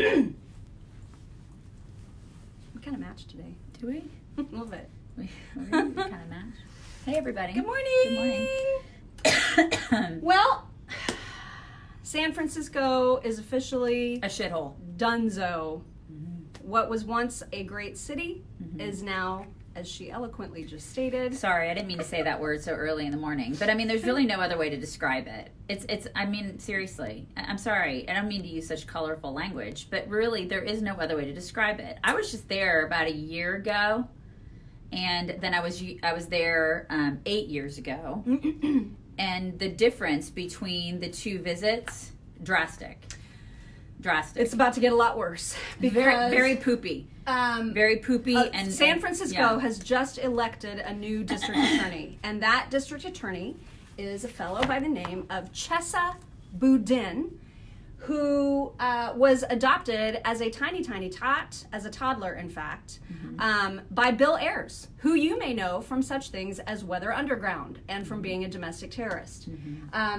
We kind of match today. Do we? A little bit. We kind of match. Hey, everybody. Good morning. Good morning. Well, San Francisco is officially A shithole. donezo. What was once a great city is now, as she eloquently just stated. Sorry, I didn't mean to say that word so early in the morning. But I mean, there's really no other way to describe it. I mean, seriously, I'm sorry. I don't mean to use such colorful language, but really, there is no other way to describe it. I was just there about a year ago, and then I was there 8 years ago. And the difference between the two visits, drastic. It's about to get a lot worse. Very, very poopy. Very poopy. And San Francisco has just elected a new district attorney. And that district attorney is a fellow by the name of Chesa Boudin, who was adopted as a tiny tot, as a toddler, in fact, by Bill Ayers, who you may know from such things as Weather Underground and from being a domestic terrorist.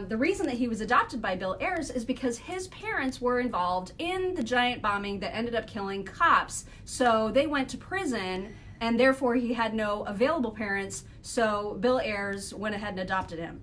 The reason that he was adopted by Bill Ayers is because his parents were involved in the giant bombing that ended up killing cops. So they went to prison, and therefore he had no available parents. So Bill Ayers went ahead and adopted him.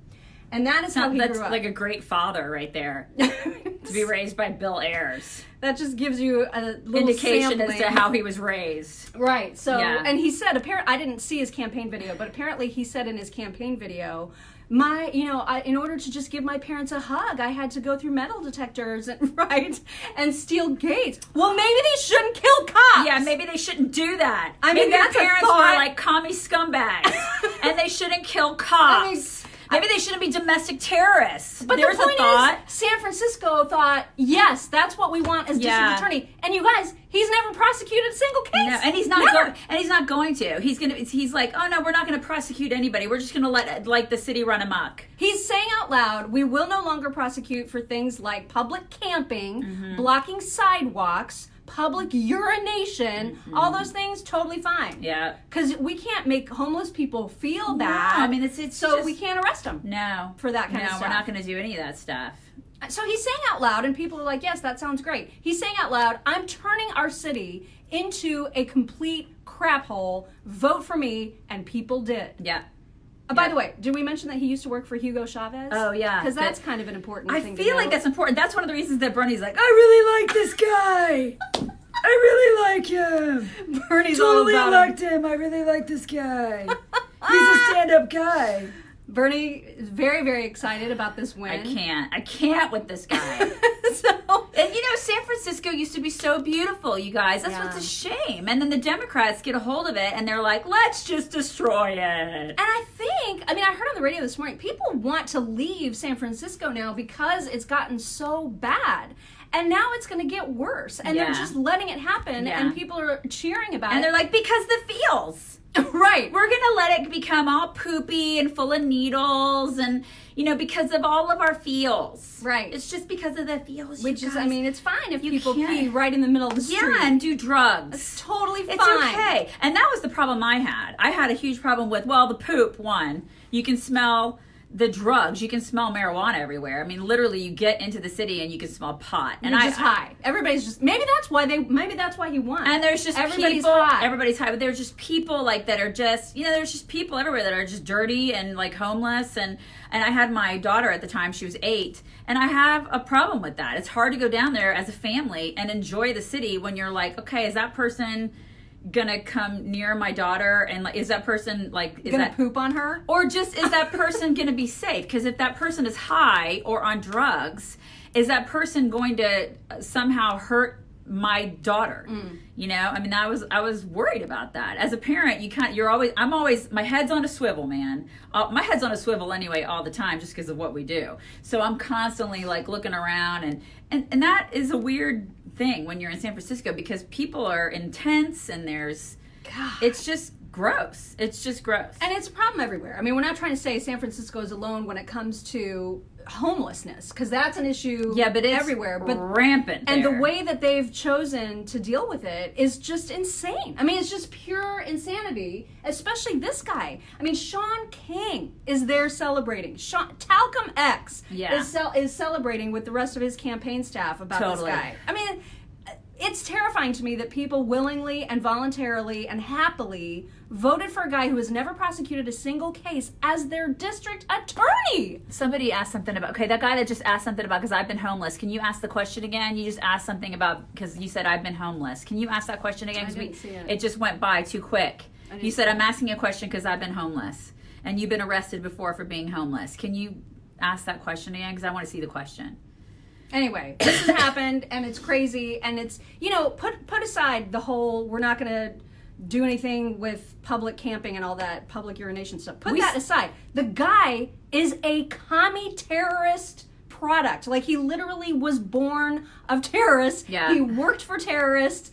And that is how he grew up. That's like a great father right there. To be raised by Bill Ayers. That just gives you a little indication sampling as to how he was raised. Right. So, Yeah. And he said, I didn't see his campaign video, but apparently he said in his campaign video, in order to just give my parents a hug, I had to go through metal detectors and steal gates. Well, maybe they shouldn't kill cops. Yeah, maybe they shouldn't do that. I mean, maybe that's their a parents thought. were like commie scumbags, and they shouldn't kill cops. Maybe they shouldn't be domestic terrorists. But there's the point a thought. is, San Francisco thought, yes, that's what we want as district attorney. And you guys, he's never prosecuted a single case. No, and he's not going to. He's like, oh no, we're not going to prosecute anybody. We're just going to let the city run amok. He's saying out loud, we will no longer prosecute for things like public camping, blocking sidewalks, public urination, all those things, totally fine. Yeah. Because we can't make homeless people feel bad. No, I mean, it's so just, we can't arrest them. No. For that kind of stuff. No, we're not going to do any of that stuff. So he's saying out loud, and people are like, yes, that sounds great. He's saying out loud, I'm turning our city into a complete crap hole. Vote for me, and people did. Yeah. By the way, did we mention that he used to work for Hugo Chavez? Oh, yeah. Because that's kind of an important thing to I feel know. like that's important. That's one of the reasons that Bernie's like, I really like this guy. I really like him. Bernie's totally all about liked him. I really like this guy. He's a stand-up guy. Bernie is very, very excited about this win. I can't with this guy. And San Francisco used to be so beautiful, you guys. That's what's a shame. And then the Democrats get a hold of it and they're like, let's just destroy it. And I heard on the radio this morning, people want to leave San Francisco now because it's gotten so bad. And now it's going to get worse. And they're just letting it happen. Yeah. And people are cheering about it. And they're like, because the feels. Right. We're going to let it become all poopy and full of needles and, because of all of our feels. Right. It's just because of the feels. Which is, it's fine if people can't. pee right in the middle of the street. Yeah, and do drugs. It's totally fine. It's okay. And that was the problem I had. I had a huge problem with, the poop, one. You can smell the drugs. You can smell marijuana everywhere. I mean, literally, you get into the city and you can smell pot. And you're just high. Everybody's just, maybe that's why he won. And there's just everybody's people, high. Everybody's high, but there's just people that are just, there's just people everywhere that are just dirty and homeless. And I had my daughter at the time, she was 8, and I have a problem with that. It's hard to go down there as a family and enjoy the city when you're like, okay, is that person gonna come near my daughter, and is that person gonna poop on her, or just is that person gonna be safe? Because if that person is high or on drugs, is that person going to somehow hurt my daughter? I was worried about that. As a parent, I'm always my head's on a swivel, man. My head's on a swivel anyway all the time, just because of what we do. So I'm constantly looking around, and that is a weird thing when you're in San Francisco, because people are intense and it's just gross. It's just gross. And it's a problem everywhere. We're not trying to say San Francisco is alone when it comes to homelessness, because that's an issue but it's everywhere. But rampant there. And the way that they've chosen to deal with it is just insane. It's just pure insanity, especially this guy. Sean King is there celebrating. Talcum X is celebrating with the rest of his campaign staff about this guy. it's terrifying to me that people willingly and voluntarily and happily voted for a guy who has never prosecuted a single case as their district attorney. Somebody asked something about, okay, that guy that just asked something about, because I've been homeless. Can you ask the question again? You just asked something about, because you said I've been homeless. Can you ask that question again? I didn't see it. It just went by too quick. You said, I'm asking a question because I've been homeless. And you've been arrested before for being homeless. Can you ask that question again? Because I want to see the question. Anyway, this has happened, and it's crazy, and it's, put aside the whole, we're not going to do anything with public camping and all that public urination stuff. Put that aside. The guy is a commie terrorist product. Like, he literally was born of terrorists. Yeah. He worked for terrorists.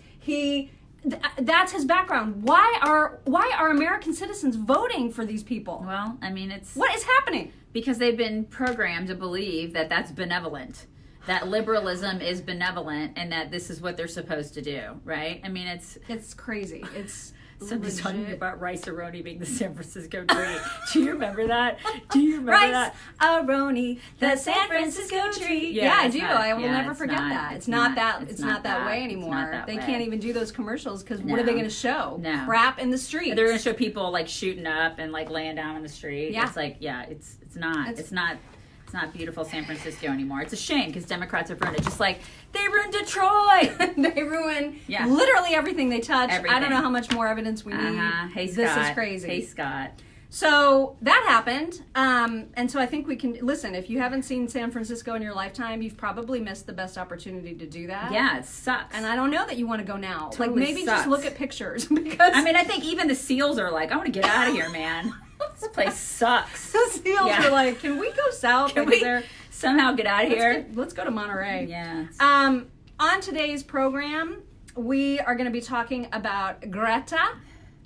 That's his background. Why are American citizens voting for these people? Well, I mean, what is happening? Because they've been programmed to believe that that's benevolent. That liberalism is benevolent and that this is what they're supposed to do, right? I mean, it's crazy. It's somebody's talking about rice-a-roni being the San Francisco tree. Do you remember that? Do you remember that? Rice-a-roni, the San Francisco tree. Yeah, I do. I will never forget that. It's not that way anymore. They can't even do those commercials because what are they going to show? No. Crap in the streets. They're going to show people like shooting up and like laying down in the street. Yeah. It's like, it's not beautiful San Francisco anymore. It's a shame because Democrats have ruined it. Just like they ruined Detroit. They ruin literally everything they touch. Everything. I don't know how much more evidence we need. Hey, Scott. This is crazy. Hey, Scott. So that happened. And so I think we can, listen, if you haven't seen San Francisco in your lifetime, you've probably missed the best opportunity to do that. Yeah, it sucks. And I don't know that you want to go now. Totally like maybe sucks. just look at pictures because I mean, I think even the SEALs are like, I want to get out of here, man. This place sucks. the SEALs are like, can we go south? Can we somehow get out of here? Let's go to Monterey. Yeah. On today's program, we are going to be talking about Greta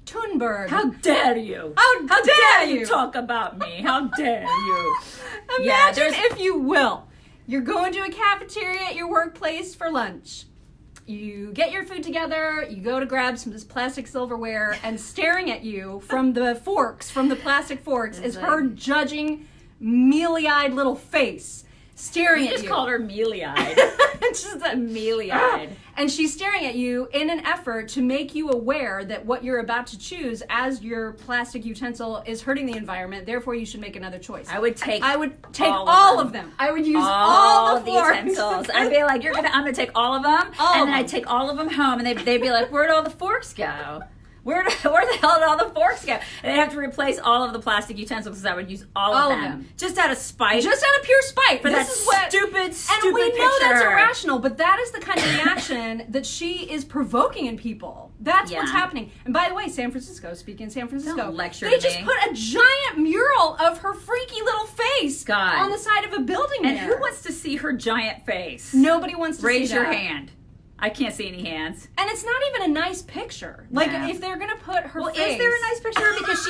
Totenberg. How dare you? How dare you talk about me? How dare you? Imagine, if you will, you're going to a cafeteria at your workplace for lunch. You get your food together, you go to grab some of this plastic silverware, and staring at you from the plastic forks, is her judging, mealy-eyed little face staring at you. You just called her mealy-eyed. Just a mealy-eyed. And she's staring at you in an effort to make you aware that what you're about to choose as your plastic utensil is hurting the environment, therefore you should make another choice. I would take all of them. I would use all the forks. Utensils. I'd be like, I'm going to take all of them, and then I'd take all of them home, and they'd be like, where'd all the forks go? Where the hell did all the forks go? And they'd have to replace all of the plastic utensils because I would use all of them. Just out of spite. Just out of pure spite. For that stupid And we know picture. that's irrational, but that is the kind of reaction that she is provoking in people. That's what's happening. And by the way, San Francisco, speaking of San Francisco, Don't lecture they me. just put a giant mural of her freaky little face on the side of a building And there. who wants to see her giant face? Nobody wants to Raise see your that. hand. I can't see any hands. And it's not even a nice picture. Like, if they're going to put her face... Is there a nice picture? Because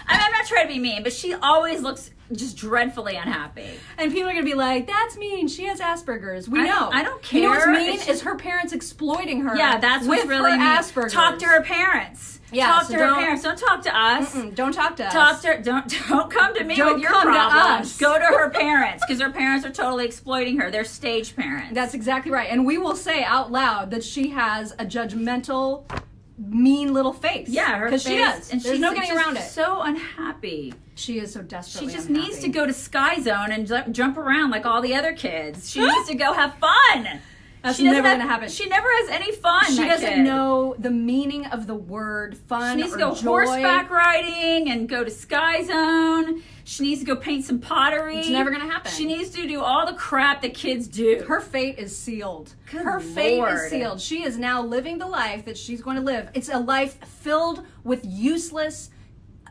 I'm not trying to be mean, but she always looks just dreadfully unhappy. And people are going to be like, that's mean. She has Asperger's. We know. I don't care. You know what's mean is her parents exploiting her. Yeah, that's what's with really her mean. Asperger's. Talk to her parents. Yeah, talk to her parents. Don't talk to us. Don't talk to us. Don't come to me Don't with your come to problems. us. Go to her parents because her parents are totally exploiting her. They're stage parents. That's exactly right. And we will say out loud that she has a judgmental, mean little face. Yeah, her face. Because she does. And there's no getting around it. So unhappy. She is so desperately She just unhappy. needs to go to Sky Zone and jump around like all the other kids. She needs to go have fun. That's never going to happen. She never has any fun. She doesn't know the meaning of the word fun. She needs or to go joy. horseback riding and go to Sky Zone. She needs to go paint some pottery. It's never going to happen. She needs to do all the crap that kids do. Her fate is sealed. Good fate Lord. is sealed. She is now living the life that she's going to live. It's a life filled with useless,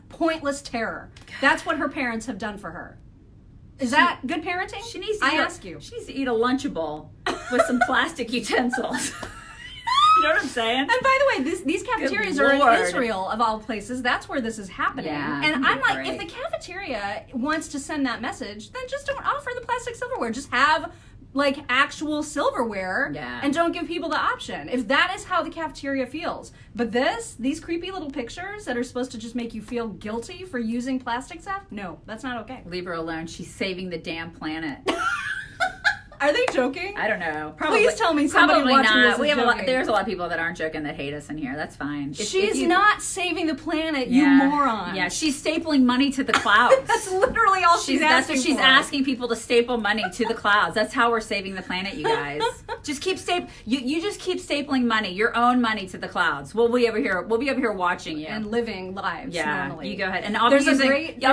pointless terror. That's what her parents have done for her. Is that good parenting? She needs to ask you. She needs to eat a Lunchable with some plastic utensils. You know what I'm saying? And by the way, these cafeterias are in Israel, of all places. That's where this is happening. Yeah, and I'm like, great. if the cafeteria wants to send that message, then just don't offer the plastic silverware. Just have like actual silverware and don't give people the option. If that is how the cafeteria feels. But these creepy little pictures that are supposed to just make you feel guilty for using plastic stuff, no, that's not okay. Leave her alone. She's saving the damn planet. Are they joking? I don't know. Probably, Please tell me somebody probably watching not. this is We have a lot. joking. There's a lot of people that aren't joking that hate us in here. That's fine. She's not saving the planet, you Yeah. moron. Yeah, she's stapling money to the clouds. That's literally all she's That's asking what she's for. asking people to staple money to the clouds. That's how we're saving the planet, you guys. Just keep you just keep stapling money, your own money, to the clouds. We'll be over here watching you And living lives normally. You go ahead. And I'll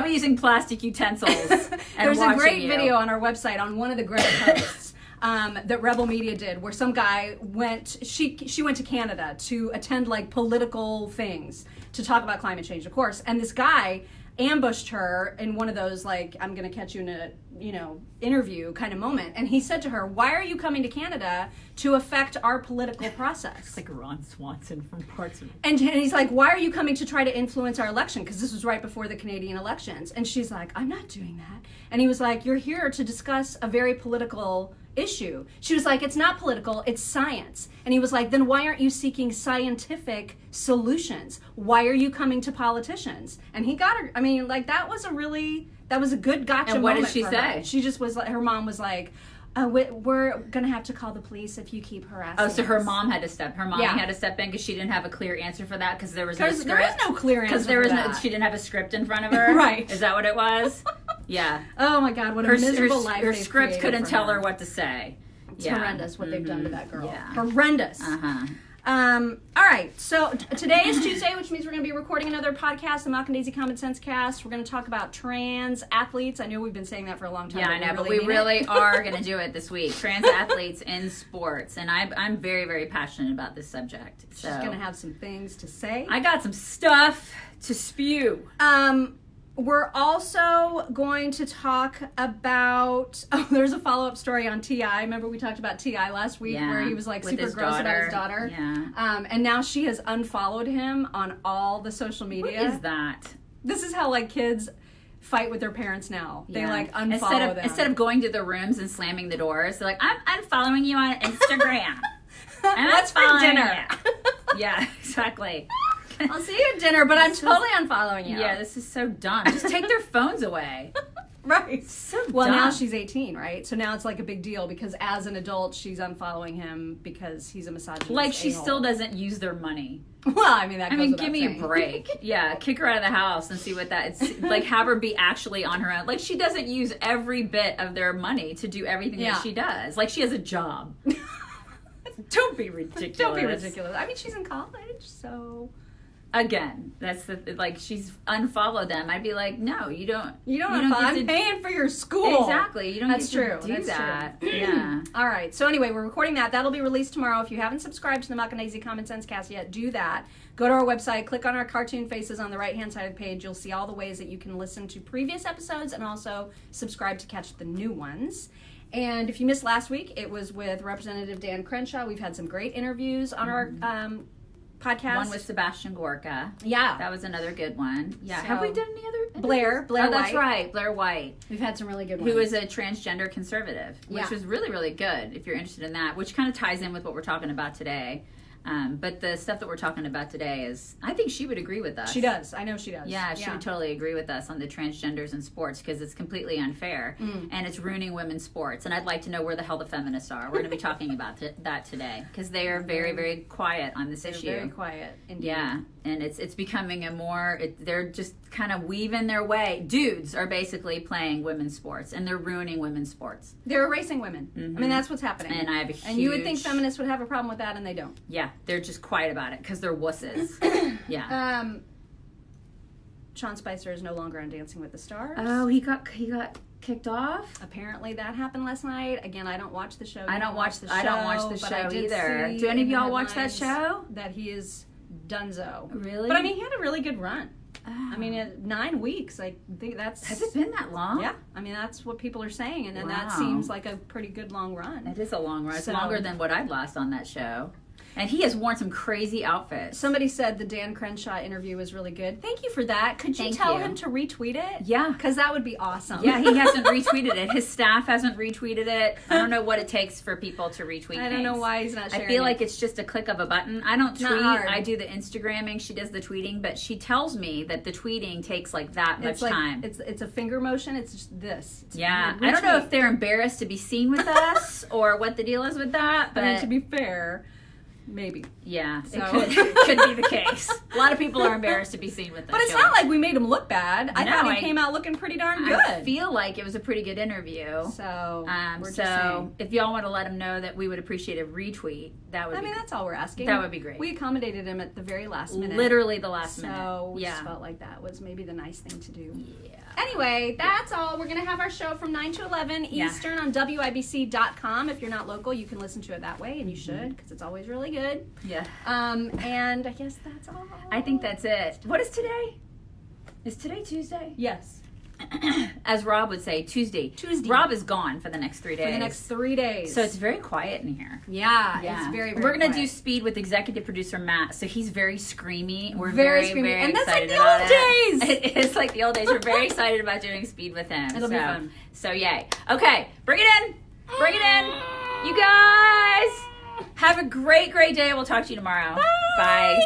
be using plastic utensils. And There's a great you. video on our website on one of the Greta posts that Rebel Media did, where some guy she went to Canada to attend like political things to talk about climate change, of course, and this guy ambushed her in one of those like, I'm gonna catch you in a interview kind of moment, and he said to her, why are you coming to Canada to affect our political process? It's like Ron Swanson from Parts of And he's like, why are you coming to try to influence our election? Because this was right before the Canadian elections. And she's like, I'm not doing that. And he was like, you're here to discuss a very political issue. She was like, it's not political, it's science. And he was like, then why aren't you seeking scientific solutions? Why are you coming to politicians? And he got her, I mean, like, that was a good gotcha And what moment did she for say? her. She just was like, her mom was like, we're gonna have to call the police if you keep harassing Oh, so her us. mom had to step in because she didn't have a clear answer for that because there was no script. There is no clear answer for that. She didn't have a script in front of her. Right. Is that what it was? Yeah. Oh my God, what a miserable life Her they've script created couldn't for tell her what to say. It's horrendous what they've done to that girl. Yeah. Horrendous. Uh-huh. All right, so today is Tuesday, which means we're going to be recording another podcast, the Malk and Daisy Common Sense Cast. We're going to talk about trans athletes. I know we've been saying that for a long time. Yeah, I know, but we really are going to do it this week. Trans athletes in sports, and I'm very, very passionate about this subject. So She's going to have some things to say. I got some stuff to spew. We're also going to talk about, there's a follow-up story on T.I. Remember we talked about T.I. last week where he was like with super his gross daughter. about his daughter. Yeah. And now she has unfollowed him on all the social media. What is that? This is how like kids fight with their parents now. They like unfollow them. Instead of going to the rooms and slamming the doors, they're like, I'm following you on Instagram. What's for dinner? Yeah, exactly. I'll see you at dinner, but I'm totally unfollowing you. Yeah, this is so dumb. Just take their phones away. Right. So well, dumb. now she's 18, right? So now it's like a big deal because as an adult, she's unfollowing him because he's a misogynist. Like she a-hole. still doesn't use their money. Well, I mean, that goes without give me saying. a break. Yeah, kick her out of the house and see what it's like. Have her be actually on her own. Like she doesn't use every bit of their money to do everything that she does. Like she has a job. Don't be ridiculous. Don't be ridiculous. I mean, she's in college, so. Again, that's she's unfollowed them. I'd be like, no, you don't. I'm paying for your school. Exactly. You don't That's get true. to do That's that. True. Yeah. All right. So anyway, we're recording that. That'll be released tomorrow. If you haven't subscribed to the Malk and Daisy Common Sense Cast yet, do that. Go to our website, click on our cartoon faces on the right-hand side of the page. You'll see all the ways that you can listen to previous episodes and also subscribe to catch the new ones. And if you missed last week, it was with Representative Dan Crenshaw. We've had some great interviews on our podcast. One with Sebastian Gorka. Yeah. That was another good one. Yeah. So, have we done any other? Blair Oh, White. that's right. Blair White. We've had some really good ones. Who is a transgender conservative, which Yeah. was really, really good if you're interested in that, which kind of ties in with what we're talking about today. But the stuff that we're talking about today is, I think she would agree with us. She does. I know she does. Yeah, she would totally agree with us on the transgenders in sports because it's completely unfair and it's ruining women's sports. And I'd like to know where the hell the feminists are. We're going to be talking about that today because they are very, very quiet on this issue. Very quiet, indeed. Yeah, and it's becoming they're just kind of weaving their way. Dudes are basically playing women's sports and they're ruining women's sports. They're erasing women. I mean, that's what's happening. And I have a huge... And you would think feminists would have a problem with that, and they don't. Yeah, they're just quiet about it because they're wusses. Yeah. Sean Spicer is no longer on Dancing with the Stars. Oh, he got kicked off? Apparently that happened last night. Again, I don't watch the show. I don't watch the show did either. see Do any of in the y'all watch that headlines show? That he is donezo. Really? But I mean, he had a really good run. Oh. I mean, 9 weeks. I think that's... Has it been that long? Yeah. I mean, that's what people are saying. And then that Wow. seems like a pretty good long run. It is a long run. It's So- longer than what I'd lost on that show. And he has worn some crazy outfits. Somebody said the Dan Crenshaw interview was really good. Thank you for that. Could you Thank tell you. him to retweet it? Yeah. Because that would be awesome. Yeah, he hasn't retweeted it. His staff hasn't retweeted it. I don't know what it takes for people to retweet I don't know why he's not sharing I feel it. like it's just a click of a button. I don't Not tweet. hard. I do the Instagramming. She does the tweeting, but she tells me that the tweeting takes like that much It's like, time. it's a finger motion. It's just this. It's Yeah. retweet. I don't know if they're embarrassed to be seen with us or what the deal is with that, but I mean, to be fair, maybe. yeah, So. it could be the case. A lot of people are embarrassed to be seen with us. But it's not like we made him look bad. I No, thought he I- came out looking pretty darn good. I feel like it was a pretty good interview. so we're just So saying. if y'all want to let him know that we would appreciate a retweet, that would I be mean, that's all we're asking. That would be great. We accommodated him at the very last minute. literally the last So minute. we Yeah. just felt like that was maybe the nice thing to do. Yeah. Anyway, that's all. We're going to have our show from 9 to 11 Yeah. Eastern on WIBC.com. If you're not local, you can listen to it that way, and you Mm-hmm. should, because it's always really good. Yeah. And I guess that's all. I think that's it. What is today? Is today Tuesday? Yes. As Rob would say, Tuesday. Tuesday. Rob is gone for the next 3 days. For the next 3 days. So it's very quiet in here. yeah, it's very, very We're gonna do quiet. speed with executive producer Matt, so he's very screamy. We're Very very, screamy. very And that's like excited the about old it. days. It's like the old days. We're very excited about doing speed with him. It'll be fun. So yay. Okay, bring it in. Bring it in. You guys have a great, great day. We'll talk to you tomorrow. Bye.